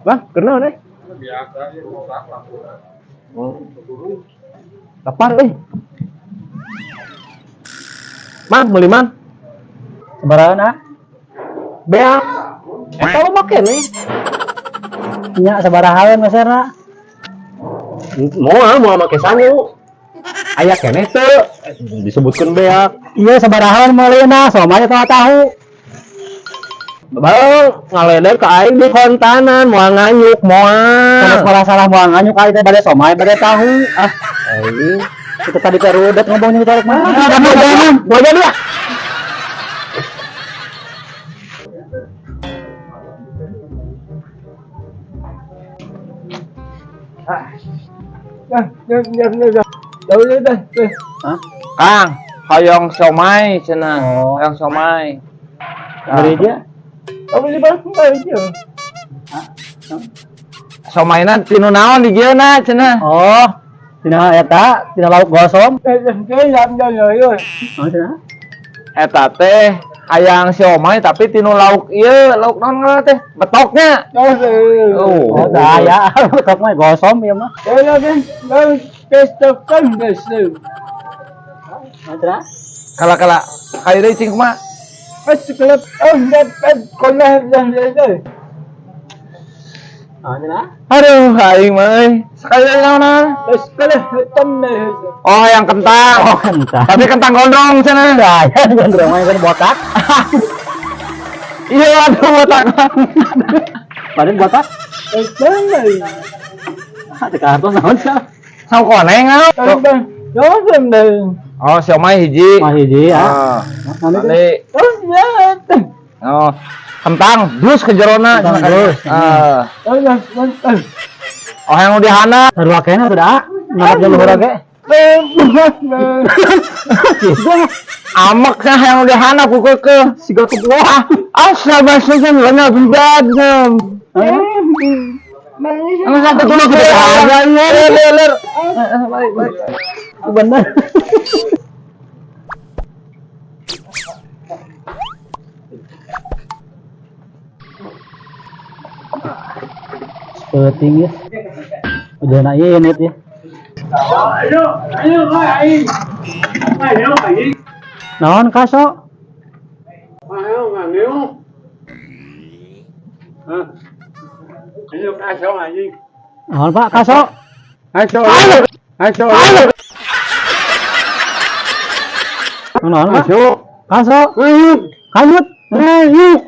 Bang, kenal nih? Biasa ya, botak lah. Lapar Mang, beli mang. Sebarangan ah? Beak. Kalau makan nih. Nya sabaraha maserna. Mau make sangu. Aya keneh teu disebutkeun beak. Iya sabaraha meulina, somaya tahu. Bang, ngaledek ka aing di kontanan moal nganyuk moal. Kalau salah moal nganyuk ai teh bade somay bade tahu. Ah, aing Kita tadi terudet ngomongnya tarik mana? Gua jadi ya. Kang, hoyong somai cenah. Hoyong somai. Gereja. Beli barang aja. Somaina tinu naon di gieuna cenah. Oh, tina eta, tina lauk gosong. Eta teh hayang siomay tapi tinu lauk ieu, lauk naon ngaranna teh? Betoknya. Oh, da ya, betok mah gosong ieu mah. Kala-kala kayu deui cing kumaha? Aduh, aing mah. Sekali naon? Oh, yang kentang. Oh, kentang. Tapi kentang gondrong cenah. Ya, gondrong mah kan botak. Iya, aduh botak. Paling botak. Ada karton naon sih? Sao koneng ah? Oh, siomay hiji. Mah hiji ya. Ah. Nanti. Oh, kentang dus ke jerona. Kentang dus. Oh, yang udah hana. Sarua kena tuh dah. Ngarep jalur lagi. Amak nah yang udah hana pukul ke siga ke wah. Asal bahasanya benar benar. Anu satu dulu ke ler. Baik. Bener. Penting ya. Udah nak ya net ya. Ayo. Naon kaso? Ayo, ngangeu. Ayo kaso anjing. Naon Pak kaso? Kaso. Naon Pak? Kaso. Kaso? Kanyut. Kanyut.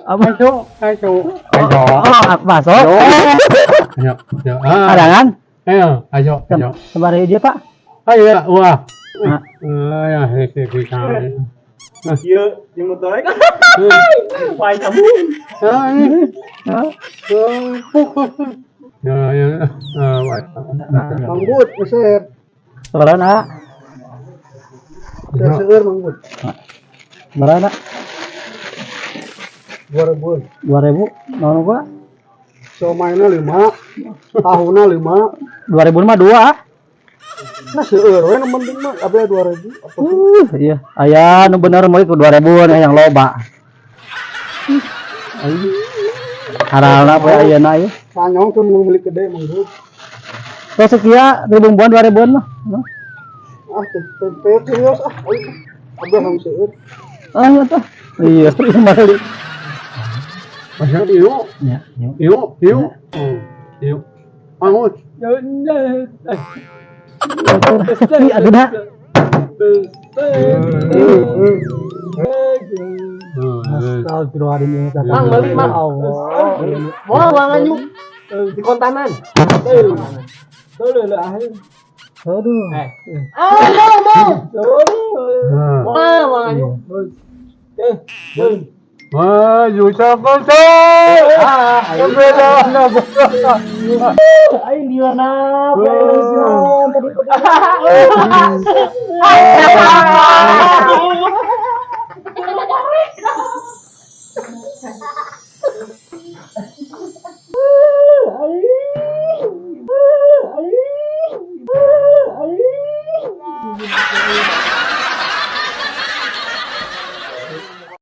Apa itu? Kaso. Oh, apa so? Ayo. Ada kan? Ayo. Sebar hiji Pak. Ayo, wah. Nah. Ya, heke kami. Iya, di motor kan. Wah, kamu. Ya. Manggut, besar. Sebarana. Seueur manggut. Sebarana. 2000. 2000. Naon gua? Somaina 5, tahuna 5. 2000 mah 2. Nah seueur we nu penting mah abah 2000. Iya. Aya nu bener mah itu 2000 yang loba. Haralna poe ayeuna ieu. Sanyong tuh mau beli gede manggut. Tos sekia 2000-an mah. Ah, teh serius ah. Abah harus seueur. Ah, eta. Iya, balik. Masih yuk. Ya, Yuk. Mangut. Sepi ageuna. Astagfirullahaladzim. Mang beli mang. Allah. Mau nganyuk di kontanan. Aduh. Mau nganyuk. Wah, Yusa koso. Aing di mana? Tadi